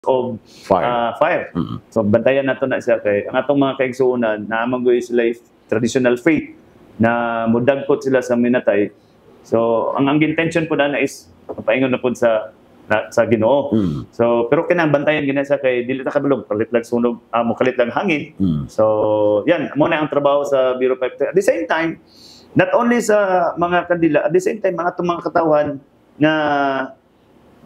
of fire. So bantayan nato na siya kay ang atong mga kaigsuonan na magoy sila traditional faith na mudagkot sila sa minatay. So ang intention po na is paingon na po sa Ginoo. So pero kinang bantayan gina sa kay dili ta kabulog kalitlag sunog mo kalitlag hangin. So yan mo na ang trabaho sa Bureau of Fire. At the same time, not only sa mga kandila, at the same time mga mga katawan na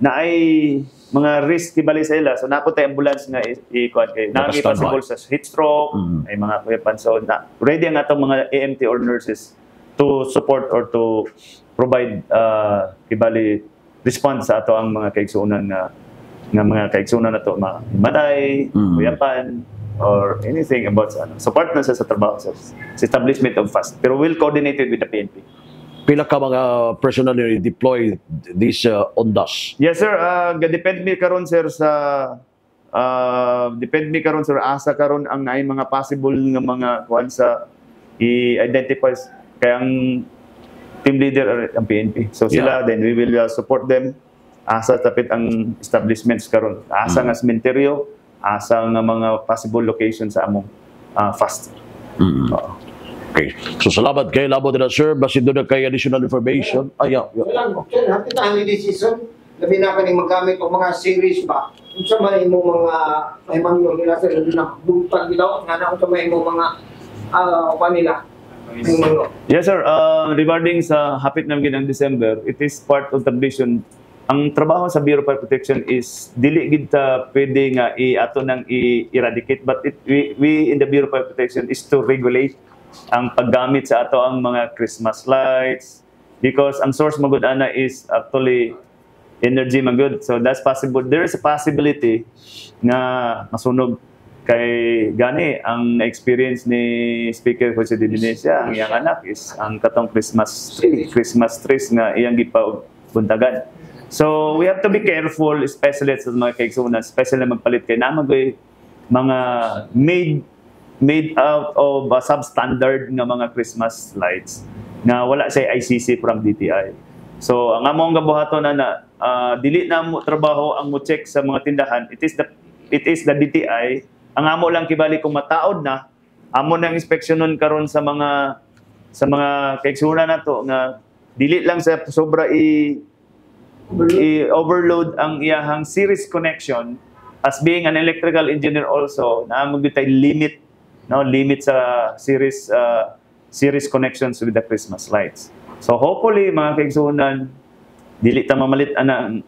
ay mga risk kibali sa ila. So napunta ambulance nga i-kuan kay nagi possible sa heat stroke, ay mga weapons. So ready ang atong mga EMT or nurses to support or to provide kibali response sa ato ang mga kaigsuonan nga mga kaigsuonan nato matay, kuyapan or anything about support na sa trabaho sa establishment of FAST. Pero we'll coordinate it with the PNP. Pila ka mga personnel deploy this ONDAS? Yes sir, depend mi karon sir sa asa karon ang naay mga possible nga mga kuan sa i-identify kay ang team leader ang PNP. So sila then we will support them asa tapit ang establishments karon. Asa nga sementeryo, asa nga mga possible locations sa among FAST. Okay. So salamat kay labo na sir, basi doon na kay additional information. Lang, okay, hapit na ang decision. Labi na kaning magamit o mga series ba? Kung sa may mo mga may mga nila sa na buntag bilaw nga na kung sa may mo mga kanila. Yes sir, regarding sa hapit na ginang December, it is part of the vision. Ang trabaho sa Bureau of Fire Protection is dili gid ta pwede nga ato nang i-eradicate, but we in the Bureau of Fire Protection is to regulate ang paggamit sa ato ang mga Christmas lights because ang source magud ana is actually energy magud. So that's possible. There is a possibility na masunog kay gani ang experience ni Speaker Jose de Venecia, ang iyang anak is ang katong Christmas trees nga iyang gipabuntagan. So we have to be careful, especially sa mga kaigsuonan, especially magpalit kay namagoy mga made out of substandard nga mga Christmas lights na wala sa ICC from DTI. So ang among gabuhaton na dili na mo trabaho ang mo check sa mga tindahan. It is the DTI. Ang amo lang kibali kung mataod na amo nang inspeksyonon karon sa mga kaigsuonan nato nga dili lang sa sobra i-overload ang iyahang series connection. As being an electrical engineer also, na mo bitay limit sa series connections with the Christmas lights. So hopefully mga kaigsuonan dili ta mamalit ana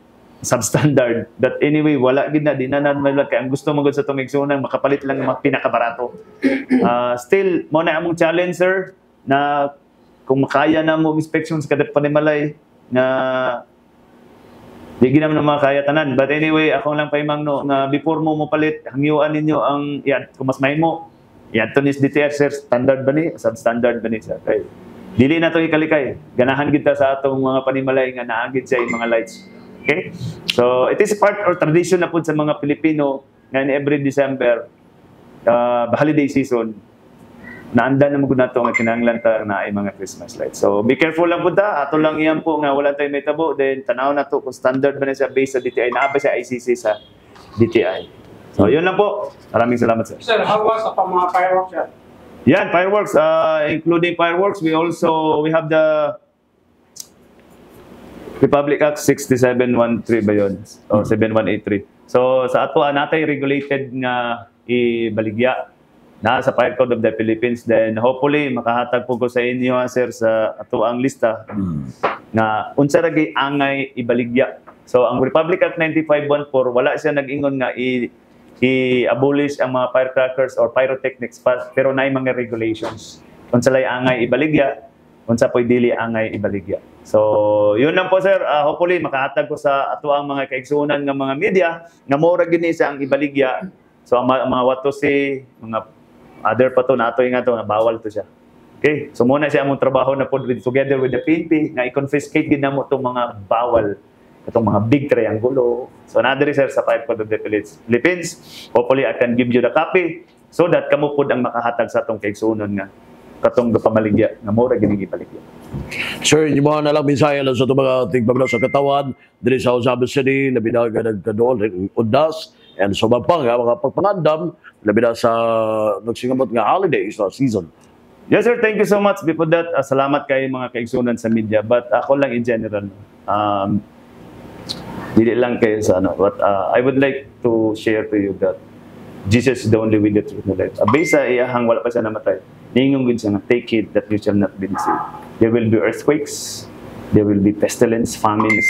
substandard, but anyway wala gid na di na kay ang gusto magud sa tong kaigsuonan makapalit lang mga pinakabarato. Still mo na among challenger na kung makaya na mo inspections kada panimalay na di ginam na makaya tanan. But anyway ako lang paimangno nga before mo palit hangyuan ninyo ang kung mas mahimo yan to nis DTR sir, standard ba ni? Substandard ba ni sir? Okay. Dili na to ikalikay. Ganahan kita sa atong mga panimalay nga naagid sa mga lights. Okay? So it is part or tradition na po sa mga Pilipino nga every December holiday season naanda na mo gud nato nga kinahanglan ta na ay mga Christmas lights. So be careful lang po ta. Ato lang iyan po nga wala tayong metabo. Then tanaw na to kung standard ba na siya based sa DTI. Naaba sa ICC sa DTI. So, yun lang po. Maraming salamat, sir. Sir, how was sa mga fireworks yan? Yan, fireworks. Including fireworks, we have the Republic Act 6713 ba yun? O 7183. So, sa ato, natay regulated nga ibaligya na sa Fire Code of the Philippines. Then, hopefully, makahatag po ko sa inyo, sir, sa ato ang lista na unsa ragi angay ibaligya. So, ang Republic Act 9514, wala siya nag-ingon nga i-abolish ang mga firecrackers or pyrotechnics pero naay mga regulations. Unsa lay angay ibaligya, unsa poy dili angay ibaligya. So, yun lang po sir. Hopefully makahatag ko sa ato ang mga kaigsuonan nga mga media nga mora gini sa ang ibaligya. So, ang mga what to say, mga other pa to na ato nga to na bawal to siya. Okay? So, muna siya among trabaho na po together with the PNP nga i-confiscate gid namo tong mga bawal itong mga big triangulo. So, nadiri sir sa Fire Code of the Philippines. Hopefully, I can give you the copy so that kamo pod ang makahatag sa atong kaigsuonan nga katong pamaligya nga mura gining ibaligya. Sir, yung mga nalang minsaya lang sa itong mga tigpabla sa katawan, dili sa Osama City, na binaga nagkadoon, undas, And so magpang mga pagpangandam labi na sa nagsingamot nga holidays season. Yes, sir. Thank you so much. Before that, salamat kay mga kaigsunan sa media. But ako lang in general, dili lang kayo sa ano. But I would like to share to you that Jesus is the only way, the truth, and the life. Based sa iyahang wala pa siya namatay, ningong good siya na take it that you shall not be deceived. There will be earthquakes, there will be pestilence, famines,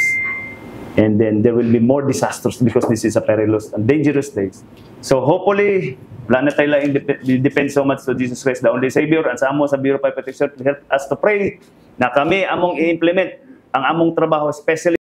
and then there will be more disasters because this is a perilous and dangerous days. So hopefully, wala na tayo lang depend so much to Jesus Christ, the only Savior, and sa amo sa Bureau of Fire Protection to help us to pray na kami among i-implement ang among trabaho, especially